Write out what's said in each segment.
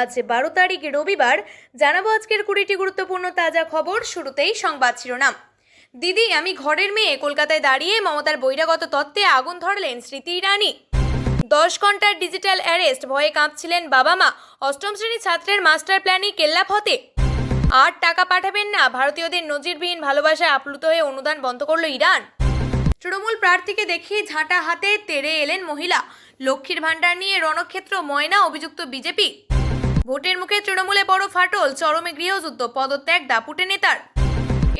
আজ 12 তারিখ রবিবার জানাবো আজকের 20টি গুরুত্বপূর্ণ তাজা খবর। শুরুতেই সংবাদ শিরোনাম। দিদি আমি ঘরের মেয়ে, কলকাতায় দাঁড়িয়ে মমতার বহিরাগত তত্ত্বে আগুন ধরলেন স্মৃতি ইরানি। 10 ঘন্টার ডিজিটাল অ্যারেস্ট, ভয়ে কাঁপছিলেন বাবা মা। অষ্টম শ্রেণী ছাত্রের মাস্টার প্ল্যানই কেল্লাফতে। আর টাকা পাঠাবেন না, ভারতীয়দের নজিরবিহীন ভালোবাসায় আপ্লুত হয়ে অনুদান বন্ধ করল ইরান। তৃণমূল প্রার্থীকে দেখিয়ে ঝাঁটা হাতে তেড়ে এলেন মহিলা। লক্ষ্মীর ভাণ্ডার নিয়ে রণক্ষেত্র ময়না, অভিযুক্ত বিজেপি। ভোটের মুখে তৃণমূলে বড় ফাটল, চরমে গৃহযুদ্ধ, পদত্যাগ দাপুটে নেতার।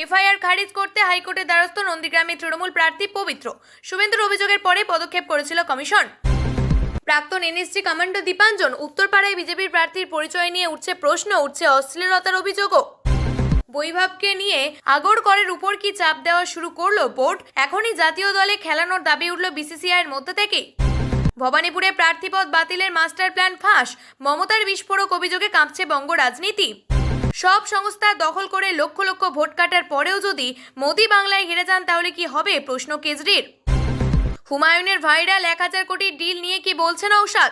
এফআইআর খারিজ করতে হাইকোর্টের দ্বারস্থ নন্দীগ্রামে তৃণমূল প্রার্থী পবিত্র। শুভেন্দুর অভিযোগের পরে পদক্ষেপ করেছিল কমিশন। প্রাক্তন এনএসজি কমান্ডো দীপাঞ্জন, উত্তরপাড়ায় বিজেপির প্রার্থীর পরিচয় নিয়ে উঠছে প্রশ্ন, উঠছে অশ্লীলতার অভিযোগও। বৈভবকে নিয়ে আগরকরের উপর কি চাপ দেওয়া শুরু করলো বোর্ড? এখনই জাতীয় দলে খেলানোর দাবি উঠল বিসিসিআইয়ের মধ্যে থেকেই। ভবানীপুরে প্রার্থীপদ বাতিলের মাস্টার প্ল্যান ফাঁস, মমতার বিস্ফোরক অভিযোগে কাঁপছে বঙ্গ রাজনীতি। সব সংস্থা দখল করে লক্ষ লক্ষ ভোট কাটার পরেও যদি মোদি বাংলায় হেরে যান তাহলে কি হবে, প্রশ্ন কেজরির। হুমায়ুনের ভাইরাল 1000 কোটির ডিল নিয়ে কি বলছেন ঔষধ।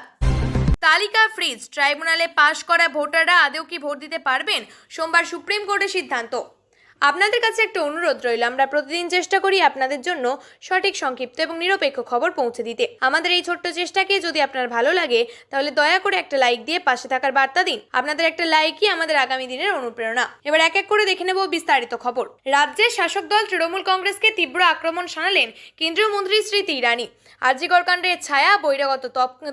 তালিকা ফ্রিজ, ট্রাইব্যুনালে পাশ করা ভোটাররা আদৌ কি ভোট দিতে পারবেন, সোমবার সুপ্রিম কোর্টের সিদ্ধান্ত। আপনাদের কাছে একটা অনুরোধ রইল, আমরা প্রতিদিন চেষ্টা করি আপনাদের জন্য সঠিক, সংক্ষিপ্ত এবং নিরপেক্ষ খবর পৌঁছে দিতে। আমাদের এই ছোট্ট চেষ্টাকে যদি আপনার ভালো লাগে তাহলে দয়া করে একটা লাইক দিয়ে পাশে থাকার বার্তা দিন। আপনাদের একটা লাইকই আমাদের আগামী দিনের অনুপ্রেরণা। এবার এক এক করে দেখে নেব বিস্তারিত খবর। রাজ্যের শাসক দল তৃণমূল কংগ্রেসকে তীব্র আক্রমণ শানালেন কেন্দ্রীয় মন্ত্রী স্মৃতি ইরানি। আরজিকর কাণ্ডের ছায়া, বহিরাগত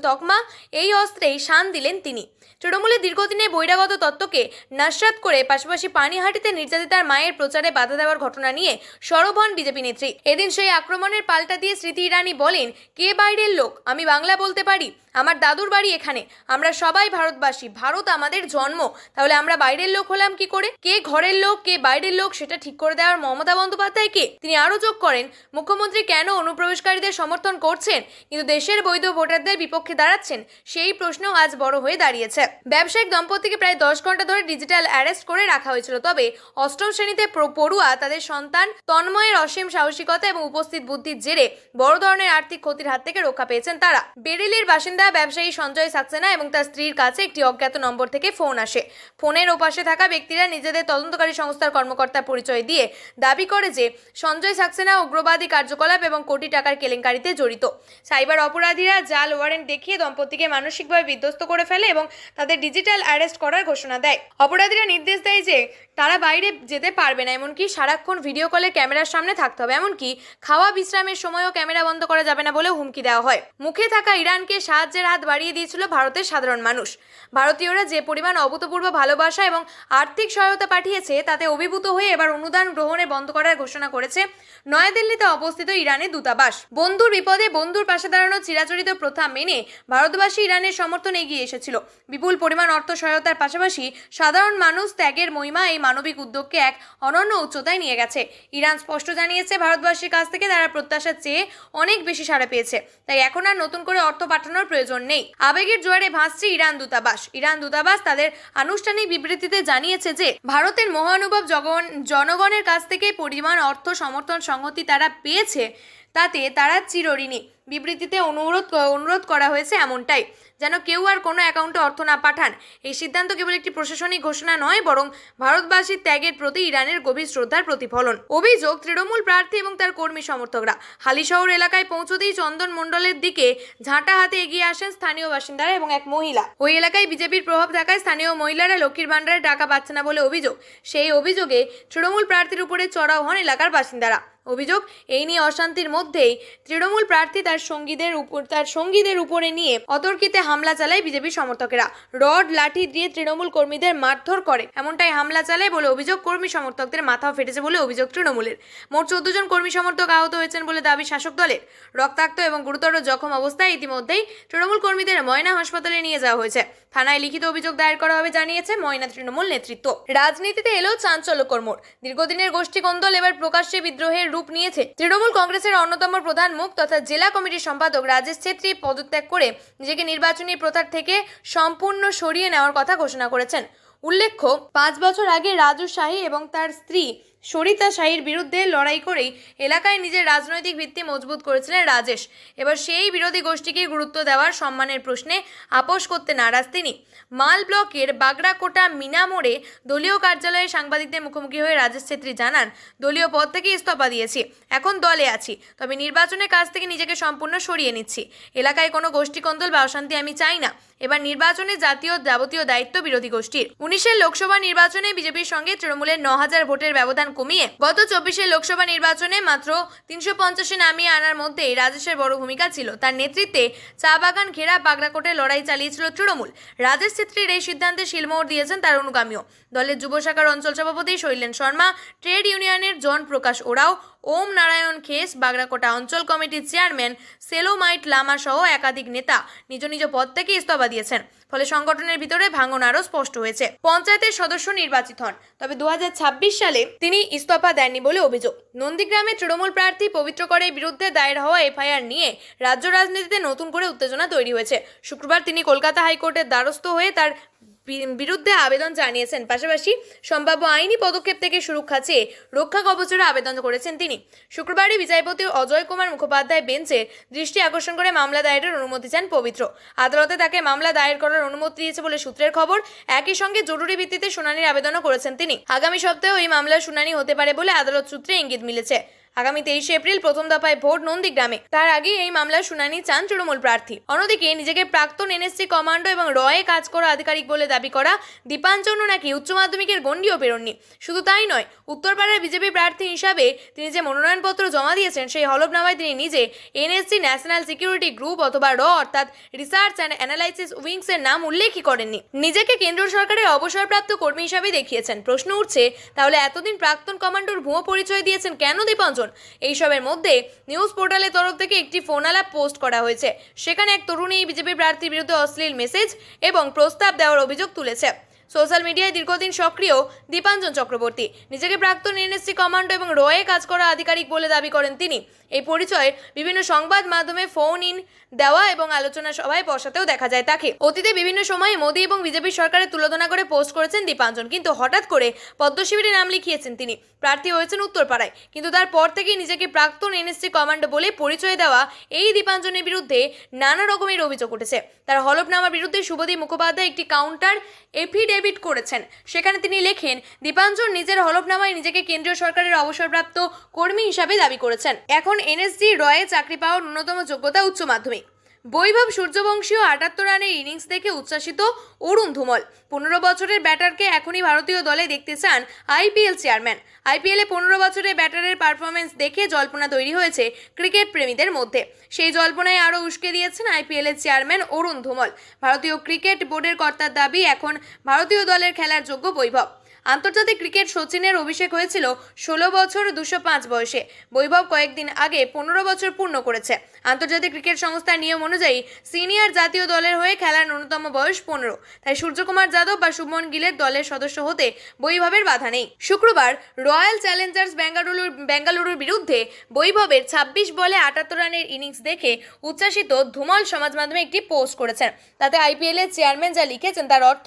তকমা, এই অস্ত্রেই শান দিলেন তিনি। তৃণমূলের দীর্ঘদিনের বহিরাগত তত্ত্বকে নস্যাৎ করে পাশাপাশি পানিহাটিতে নির্যাতিতার মায়ের প্রচারে বাধা দেওয়ার ঘটনা নিয়ে সরব হন বিজেপি নেত্রী। এদিন সেই আক্রমণের পাল্টা দিয়ে স্মৃতি ইরানি বলেন, কে বাইরের লোক? আমি বাংলা বলতে পারি, আমার দাদুর বাড়ি এখানে, আমরা সবাই ভারতবাসী, ভারত আমাদের জন্ম, তাহলে আমরা বাইরের লোক হলাম কি করে? কে ঘরের লোক, কে বাইরের লোক সেটা ঠিক করে দেওয়ার মমতা বন্দ্যোপাধ্যায় কে? তিনি আরো যোগ করেন, মুখ্যমন্ত্রী কেন অনুপ্রবেশকারীদের সমর্থন করছেন কিন্তু দেশের বৈধ ভোটারদের বিপক্ষে দাঁড়াচ্ছেন, সেই প্রশ্ন আজ বড় হয়ে দাঁড়িয়েছে। ব্যবসায়িক দম্পতিকে প্রায় 10 ঘন্টা ধরে ডিজিটাল অ্যারেস্ট করে রাখা হয়েছিল, তবে অষ্টম শ্রেণীতে পড়ুয়া তাদের সন্তান তন্ময়ের অসীম সাহসিকতা এবং উপস্থিত বুদ্ধির জেরে বড় ধরনের আর্থিক ক্ষতির হাত থেকে রক্ষা পেয়েছেন তারা। বেরেলির বাসিন্দা ব্যবসায়ী সঞ্জয় সাক্সেনা এবং তার স্ত্রীর কাছে একটি অজ্ঞাত নম্বর থেকে ফোন আসে। ফোনের ওপাশে থাকা ব্যক্তিরা নিজেদের তদন্তকারী সংস্থার কর্মকর্তার পরিচয় দিয়ে দাবি করে যে সঞ্জয় সাক্সেনা উগ্রবাদী কার্যকলাপ এবং কোটি টাকার কেলেঙ্কারিতে জড়িত। সাইবার অপরাধীরা জাল ওয়ারেন্ট দেখিয়ে দম্পতিকে মানসিকভাবে বিধ্বস্ত করে ফেলে এবং তাদের ডিজিটাল অ্যারেস্ট করার ঘোষণা দেয়। অপরাধীরা নির্দেশ দেয় যে তারা বাইরে যেতে পারবে না, এমনকি সারাক্ষণ ভিডিও কলে ক্যামেরার সামনে থাকতে হবে, এমনকি খাওয়া বিশ্রামের সময়ও ক্যামেরা বন্ধ করা যাবে না বলে হুমকি দেওয়া হয়। মুখে থাকা ইরানকে সাহায্যের হাত বাড়িয়ে দিয়েছিল ভারতের সাধারণ মানুষ। ভারতীয়রা যে পরিমাণ অভূতপূর্ব ভালোবাসা এবং আর্থিক সহায়তা পাঠিয়েছে তাতে অভিভূত হয়ে এবার অনুদান গ্রহণে বন্ধ করার ঘোষণা করেছে নয়াদিল্লিতে অবস্থিত ইরানের দূতাবাস। বন্ধুর বিপদে বন্ধুর পাশে দাঁড়ানোর চিরাচরিত প্রথা মেনে ভারতবাসী ইরানের সমর্থন এগিয়ে এসেছিল। বিপুল পরিমাণ অর্থ সহায়তার পাশাপাশি সাধারণ মানুষ ত্যাগের মহিমা এই মানবিক উদ্যোগকে এক অনন্য উচ্চতায় নিয়ে গেছে। ইরান স্পষ্ট জানিয়েছে ভারতবাসীর কাছ থেকে তারা প্রত্যাশার চেয়ে অনেক বেশি সাড়া পেয়েছে, তাই এখন আর নতুন করে অর্থ পাঠানোর প্রয়োজন নেই। আবেগের জোয়ারে ভাসছে ইরান দূতাবাস। ইরান দূতাবাস তাদের আনুষ্ঠানিক বিবৃতিতে জানিয়েছে যে ভারতের মহানুভব জনগণের কাছ থেকে পরিমাণ অর্থ সমর্থন সংহতি তারা পেয়েছে, তাতে তারা চিরঋণী। বিবৃতিতে অনুরোধ করা হয়েছে এমনটাই, যেন কেউ আর কোনো অ্যাকাউন্টে অর্থ না পাঠান। এই সিদ্ধান্ত কেবল একটি প্রশাসনিক ঘোষণা নয়, বরং ভারতবাসীর ত্যাগের প্রতি ইরানের গভীর শ্রদ্ধার প্রতিফলন। অভিযোগ, তৃণমূল প্রার্থী এবং তার কর্মী সমর্থকরা হালিশহর এলাকায় পৌঁছতেই চন্দন মণ্ডলের দিকে ঝাঁটা হাতে এগিয়ে আসেন স্থানীয় বাসিন্দারা এবং এক মহিলা। ওই এলাকায় বিজেপির প্রভাব থাকায় স্থানীয় মহিলারা লক্ষ্মীর ভাণ্ডারে টাকা পাচ্ছে না বলে অভিযোগ। সেই অভিযোগে তৃণমূল প্রার্থীর উপরে চড়াও হন এলাকার বাসিন্দারা। অভিযোগ, এই নিয়ে অশান্তির মধ্যেই তৃণমূল প্রার্থী তার সঙ্গীদের উপরে নিয়ে অতর্কিতে হামলা চালায় বিজেপি সমর্থকেরা। রড লাঠি দিয়ে তৃণমূল কর্মীদের মারধর করে, এমনটাই হামলা চালায় বলে অভিযোগ। কর্মী সমর্থকদের মাথাও ফেটেছে বলে অভিযোগ তৃণমূলের। মোট 14 জন কর্মী সমর্থক আহত হয়েছেন বলে দাবি শাসক দলের। রক্তাক্ত এবং গুরুতর জখম অবস্থায় ইতিমধ্যেই তৃণমূল কর্মীদের ময়না হাসপাতালে নিয়ে যাওয়া হয়েছে। থানায় লিখিত অভিযোগ দায়ের করা হবে জানিয়েছে ময়না তৃণমূল নেতৃত্ব। রাজনীতিতে এলো চাঞ্চল্যকর মোড়। দীর্ঘদিনের গোষ্ঠী কোন্দল এবার প্রকাশ্যে বিদ্রোহের রূপ নিয়েছে। তৃণমূল কংগ্রেসের অন্যতম প্রধান মুখ তথা জেলা কমিটির সম্পাদক রাজেশ ছেত্রী পদত্যাগ করে নিজেকে নির্বাচনী প্রচার থেকে সম্পূর্ণ সরিয়ে নেওয়ার কথা ঘোষণা করেছেন। উল্লেখ্য, 5 বছর আগে রাজু শাহী এবং তার স্ত্রী সরিতা সাহির বিরুদ্ধে লড়াই করেই এলাকায় নিজের রাজনৈতিক ভিত্তি মজবুত করেছিলেন রাজেশ। এবার সেই বিরোধী গোষ্ঠীকে গুরুত্ব দেওয়ার সম্মানের প্রশ্নে আপোষ করতে নারাজ তিনি। মাল ব্লকের বাগড়াকোটা মিনা মোড়ে দলীয় কার্যালয়ে সাংবাদিকদের মুখোমুখি হয়ে রাজেশ ছেত্রী জানান, দলীয় পদ থেকে ইস্তফা দিয়েছি, এখন দলে আছি, তবে নির্বাচনের কাজ থেকে নিজেকে সম্পূর্ণ সরিয়ে নিচ্ছি। এলাকায় কোনো গোষ্ঠীকন্দল বা অশান্তি আমি চাই না। এবার নির্বাচনে জাতীয় যাবতীয় দায়িত্ব বিরোধী গোষ্ঠীর। 19-এর লোকসভা নির্বাচনে বিজেপির সঙ্গে তৃণমূলের 9,000 ভোটের ব্যবধান কমিয়ে গত 24-এর লোকসভা নির্বাচনে মাত্র 350-এ নামিয়ে আনার মধ্যেই রাজেশের বড় ভূমিকা ছিল। তার নেতৃত্বে চা বাগান ঘেরা বাগড়াকোটে লড়াই চালিয়েছিল তৃণমূল। রাজেশ ছেত্রীর এই সিদ্ধান্তে শিলমোহর দিয়েছেন তার অনুগামীও। দলের যুব শাখার অঞ্চল সভাপতি শৈলেন শর্মা, ট্রেড ইউনিয়নের জন প্রকাশ ওরাও, ওম নারায়ণ খেস, বাগড়াকোটা অঞ্চল কমিটির চেয়ারম্যান সেলোমাইট লামা সহ একাধিক নেতা নিজ নিজ পদ থেকে ইস্তফা দিয়েছেন। ফলে সংগঠনের ভিতরে ভাঙন আরও স্পষ্ট হয়েছে। পঞ্চায়েতের সদস্য নির্বাচিত হন, তবে 2026 সালে তিনি ইস্তফা দেননি বলে অভিযোগ। নন্দীগ্রামে তৃণমূল প্রার্থী পবিত্র করের বিরুদ্ধে দায়ের হওয়া এফআইআর নিয়ে রাজ্য রাজনীতিতে নতুন করে উত্তেজনা তৈরি হয়েছে। শুক্রবার তিনি কলকাতা হাইকোর্টের দ্বারস্থ হয়ে তার বিরুদ্ধে আবেদন জানিয়েছেন। পাশাপাশি সম্ভাব্য আইনি পদক্ষেপ থেকে সুরক্ষা চেয়ে রক্ষা কবচের আবেদন করেছেন তিনি। শুক্রবারই বিচারপতি অজয় কুমার মুখোপাধ্যায় বেঞ্চে দৃষ্টি আকর্ষণ করে মামলা দায়েরের অনুমতি চান পবিত্র। আদালতে তাকে মামলা দায়ের করার অনুমতি দিয়েছে বলে সূত্রের খবর। একই সঙ্গে জরুরি ভিত্তিতে শুনানির আবেদনও করেছেন তিনি। আগামী সপ্তাহে ওই মামলার শুনানি হতে পারে বলে আদালত সূত্রে ইঙ্গিত মিলেছে। আগামী 23 এপ্রিল প্রথম দফায় ভোট নন্দীগ্রামে। তার আগে এই মামলার শুনানি চান তৃণমূল প্রার্থী। অন্যদিকে নিজেকে প্রাক্তন এনএসসি কমান্ডো এবং রয়ে কাজ করা আধিকারিক বলে দাবি করা দীপাঞ্জনও নাকি উচ্চ মাধ্যমিকের গণ্ডিও পেরোননি। শুধু তাই নয়, উত্তরপাড়ার বিজেপি প্রার্থী হিসাবে তিনি যে মনোনয়নপত্র জমা দিয়েছেন সেই হলফনামায় তিনি নিজে এনএসসি ন্যাশনাল সিকিউরিটি গ্রুপ অথবা অর্থাৎ রিসার্চ অ্যান্ড অ্যানালাইসিস উইংস এর নাম উল্লেখই করেননি। নিজেকে কেন্দ্র সরকারের অবসরপ্রাপ্ত কর্মী হিসাবে দেখিয়েছেন। প্রশ্ন উঠছে, তাহলে এতদিন প্রাক্তন কমান্ডোর ভুয়ো পরিচয় দিয়েছেন কেন দীপাঞ্জন? এইসবের মধ্যে নিউজ পোর্টালের তরফ থেকে একটি ফোন আলাপ পোস্ট করা হয়েছে। সেখানে এক তরুণী বিজেপি প্রার্থীর বিরুদ্ধে অশ্লীল মেসেজ এবং প্রস্তাব দেওয়ার অভিযোগ তুলেছে। সোশ্যাল মিডিয়ায় দীর্ঘদিন সক্রিয় দীপাঞ্জন চক্রবর্তী নিজেকে প্রাক্তন এনএসসি কমান্ডো এবং রয়ে কাজ করা আধিকারিক বলে দাবি করেন তিনি। এই পরিচয় বিভিন্ন সংবাদ মাধ্যমে ফোন ইন দেওয়া এবং আলোচনা সভায় বসাতেও দেখা যায় তাকে। অতীতে বিভিন্ন সময়ে মোদী এবং বিজেপি সরকারের তুলনা করে পোস্ট করেছেন দীপাঞ্জন, কিন্তু হঠাৎ করে পদ্ম শিবিরে নাম লিখিয়েছেন তিনি। প্রার্থী হয়েছেন উত্তরপাড়ায়, কিন্তু তারপর থেকেই নিজেকে প্রাক্তন এনএসসি কমান্ডো বলে পরিচয় দেওয়া এই দীপাঞ্জনের বিরুদ্ধে নানা রকমের অভিযোগ উঠেছে। তার হলফনামার বিরুদ্ধে শুভদীপ মুখোপাধ্যায় একটি কাউন্টার এফিডেভিট করেছেন। সেখানে তিনি লেখেন, দীপাঞ্জন নিজের হলফনামায় নিজেকে কেন্দ্রীয় সরকারের অবসরপ্রাপ্ত কর্মী হিসাবে দাবি করেছেন। এখন এনএসজি রয়ে চাকরি পাওয়ার ন্যূনতম যোগ্যতা উচ্চ মাধ্যমিক। বৈভব সূর্যবংশীয় 78 রানের ইনিংস দেখে উচ্ছ্বাসিত অরুণ ধুমল। 15 বছরের ব্যাটারকে এখনই ভারতীয় দলে দেখতে চান আইপিএল চেয়ারম্যান। আইপিএলে 15 বছরের ব্যাটারের পারফরমেন্স দেখে জল্পনা তৈরি হয়েছে ক্রিকেট প্রেমীদের মধ্যে। সেই জল্পনায় আরও উস্কে দিয়েছেন আইপিএলের চেয়ারম্যান অরুণ ধুমল। ভারতীয় ক্রিকেট বোর্ডের কর্তার দাবি, এখন ভারতীয় দলের খেলার যোগ্য বৈভব। আন্তর্জাতিক ক্রিকেট সচিনের অভিষেক হয়েছিল 16 বছর 205 বয়সে। বৈভব কয়েকদিন আগে 15 বছর পূর্ণ করেছে। আন্তর্জাতিক ক্রিকেট সংস্থার নিয়ম অনুযায়ী সিনিয়র জাতীয় দলের হয়ে খেলার ন্যূনতম বয়স 15। তাই সূর্যকুমার যাদব বা শুভমন গিলের দলের সদস্য হতে বৈভবের বাধা নেই। শুক্রবার রয়্যাল চ্যালেঞ্জার্স বেঙ্গালুরুর বিরুদ্ধে বৈভবের 26 বলে 78 রানের ইনিংস দেখে উচ্ছ্বাসিত ধুমল সমাজ মাধ্যমে একটি পোস্ট করেছেন। তাতে আইপিএল এর চেয়ারম্যান যা লিখেছেন তার অর্থ,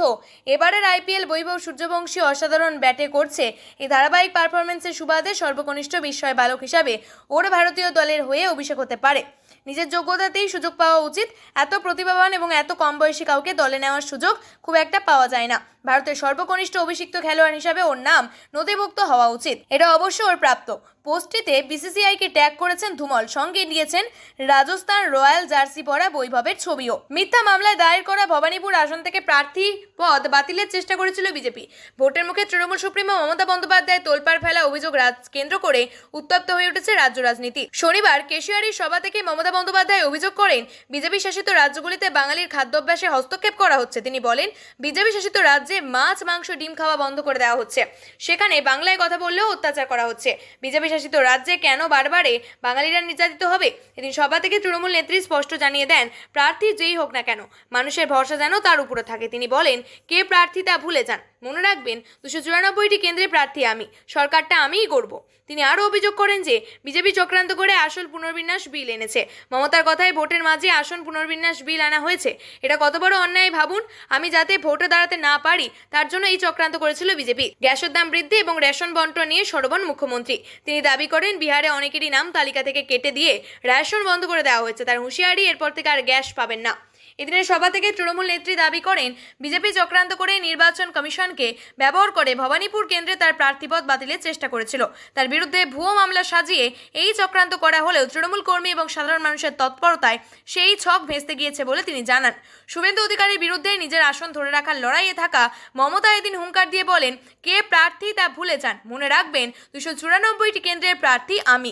এবারের আইপিএল বৈভব সূর্যবংশী অসাধারণ ব্যাটে করছে। এই ধারাবাহিক পারফরমেন্সের সুবাদে সর্বকনিষ্ঠ বিস্ময় বালক হিসাবে ওর ভারতীয় দলের হয়ে অভিষেক হতে পারে। নিজের যোগ্যতাতেই সুযোগ পাওয়া উচিত। এত প্রতিভাবান এবং এত কম বয়সী কাউকে দলে নেওয়ার সুযোগ খুব একটা পাওয়া যায় না। ভারতের সর্বকনিষ্ঠ অভিষিক্ত খেলোয়াড় হিসাবে ওর নাম নথিভুক্ত হওয়া উচিত। এটা অবশ্য ওর প্রাপ্ত। পোস্টটিতে বিসিসিআইকে ট্যাগ করেছেন ধুমল, সঙ্গে দিয়েছেন রাজস্থান রয়্যাল জার্সি পরা বৈভবের ছবিও। মিথ্যা মামলায় দায়ের করা ভবানীপুর আসন থেকে প্রার্থী পদ বাতিলের চেষ্টা করেছিল বিজেপি। ভোটের মুখে তৃণমূল সুপ্রিমো মমতা বন্দ্যোপাধ্যায় তোলপাড় ফেলা অভিযোগ কেন্দ্র করে উত্তপ্ত হয়ে উঠেছে রাজ্য রাজনীতি। শনিবার কেশিয়ারির সভা থেকে মমতা বন্দ্যোপাধ্যায় অভিযোগ করেন, বিজেপি শাসিত রাজ্যগুলিতে বাঙালির খাদ্যাভ্যাসে হস্তক্ষেপ করা হচ্ছে। তিনি বলেন, বিজেপি শাসিত রাজ্যে মাছ, মাংস, ডিম খাওয়া বন্ধ করে দেওয়া হচ্ছে। সেখানে বাংলায় কথা বললেও অত্যাচার করা হচ্ছে। বিজেপি শাসিত রাজ্যে কেন বারবারে বাঙালিরা নির্যাতিত হবে? এদিন সভা থেকে তৃণমূল নেত্রী স্পষ্ট জানিয়ে দেন, প্রার্থী যেই হোক না কেন মানুষের ভরসা যেন তার উপরে থাকে। তিনি বলেন, কে প্রার্থী তা ভুলে যান, মনে রাখবেন 294টি কেন্দ্রে প্রার্থী আমি, সরকারটা আমিই করব। তিনি আরও অভিযোগ করেন যে বিজেপি চক্রান্ত করে আসল পুনর্বিন্যাস বিল এনেছে। মমতার কথায় ভোটের মাঝে আসন পুনর্বিন্যাস বিল আনা হয়েছে, এটা কত বড় অন্যায় ভাবুন। আমি যাতে ভোটে দাঁড়াতে না পারি তার জন্য এই চক্রান্ত করেছিল বিজেপি। গ্যাসের দাম বৃদ্ধি এবং রেশন বন্টন নিয়ে সরবন মুখ্যমন্ত্রী। তিনি দাবি করেন বিহারে অনেকেরই নাম তালিকা থেকে কেটে দিয়ে রেশন বন্ধ করে দেওয়া হয়েছে। তার হুঁশিয়ারি, এরপর থেকে আর গ্যাস পাবেন না। এদিনের সভা থেকে তৃণমূল নেত্রী দাবি করেন, বিজেপি চক্রান্ত করে নির্বাচন কমিশনকে ব্যবহার করে ভবানীপুর কেন্দ্রে তার প্রার্থীপদ বাতিলের চেষ্টা করেছিল। তার বিরুদ্ধে ভুয়ো মামলা সাজিয়ে এই চক্রান্ত করা হলেও তৃণমূল কর্মী এবং সাধারণ মানুষের তৎপরতায় সেই ছক ভেস্তে গিয়েছে বলে তিনি জানান। শুভেন্দু অধিকারীর বিরুদ্ধে নিজের আসন ধরে রাখার লড়াইয়ে থাকা মমতা এদিন হুঙ্কার দিয়ে বলেন, কে প্রার্থী তা ভুলে যান, মনে রাখবেন 294টি কেন্দ্রের প্রার্থী আমি।